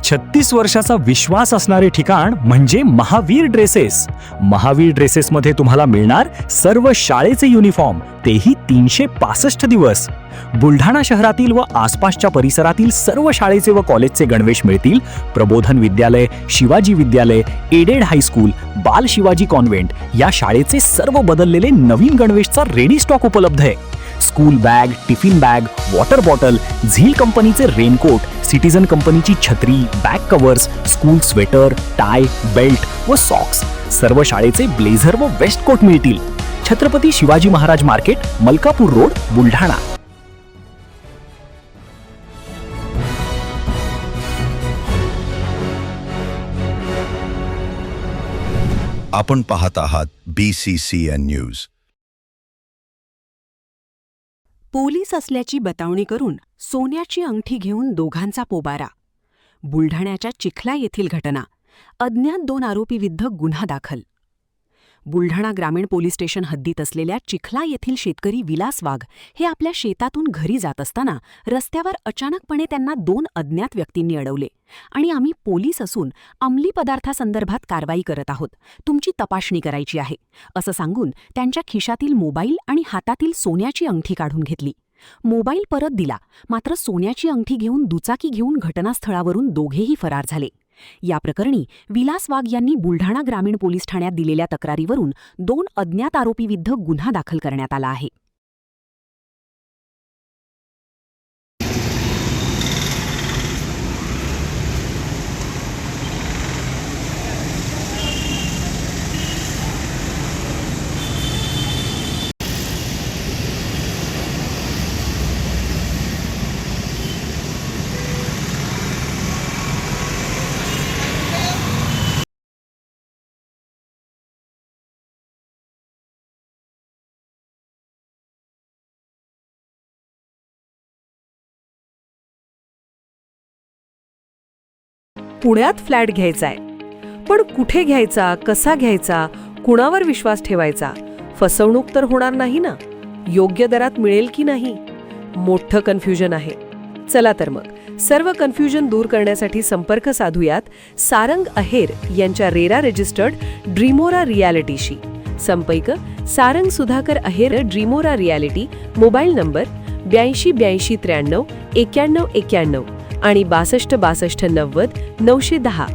36 वर्षाचा विश्वास असणारे ठिकाण म्हणजे महावीर ड्रेसेस. महावीर ड्रेसेसमध्ये तुम्हाला मिळणार सर्व शाळेचे युनिफॉर्म, तेही 365 दिवस. बुलढाणा शहरातील व आसपासच्या परिसरातील सर्व शाळेचे व कॉलेजचे गणवेश मिळतील. प्रबोधन विद्यालय, शिवाजी विद्यालय, एडेड हायस्कूल, बाल शिवाजी कॉन्व्हेंट या शाळेचे सर्व बदललेले नवीन गणवेशचा रेडी स्टॉक उपलब्ध आहे. School bag, tiffin bag, water bottle, झील कंपनीचे रेनकोट, सिटीजन कंपनीची छत्री, back covers, school sweater, tie, belt व सॉक्स, सर्व शाळेचे ब्लेझर व वेस्ट कोट मिळतील. Chhatrapati Shivaji Maharaj market, Malkapur road, Buldhana. आपण पाहत आहात BCCN न्यूज. पोलीस असल्याची बतावणी करून सोन्याची अंगठी घेऊन दोघांचा पोबारा. बुलढाण्याच्या चिखला येथील घटना. अज्ञात 2 आरोपीविरुद्ध गुन्हा दाखल. बुलढाणा ग्रामीण पोलीस स्टेशन हद्दीत असलेल्या चिखला येथील शेतकरी विलास वाघ हे आपल्या शेतातून घरी जात असताना रस्त्यावर अचानकपणे त्यांना 2 अज्ञात व्यक्तींनी अडवले आणि आम्ही पोलीस असून अंमली पदार्थासंदर्भात कारवाई करत आहोत, तुमची तपासणी करायची आहे असं सांगून त्यांच्या खिशातील मोबाईल आणि हातातील सोन्याची अंगठी काढून घेतली. मोबाईल परत दिला, मात्र सोन्याची अंगठी घेऊन दुचाकी घेऊन घटनास्थळावरून दोघेही फरार झाले. या प्रकरणी विलास वाघ यांनी बुलढाणा ग्रामीण पोलीस ठाण्यात दिलेल्या तक्रारीवरून 2 अज्ञात आरोपीविरुद्ध गुन्हा दाखल करण्यात आला आहे. पुण्यात फ्लॅट घ्यायचाय, पण कुठे घ्यायचा, कसा घ्यायचा, कुणावर विश्वास ठेवायचा? फसवणूक तर होणार नाही ना? योग्य दरात मिळेल की नाही? मोठं कन्फ्युजन आहे. चला तर मग सर्व कन्फ्युजन दूर करण्यासाठी संपर्क साधूयात सारंग अहेर यांच्या रेरा रजिस्टर्ड ड्रीमोरा रियालिटीशी. संपर्क सारंग सुधाकर अहेर, ड्रीमोरा रियालिटी. मोबाईल नंबर 82 83 93 91 आणि 62 62 90 910.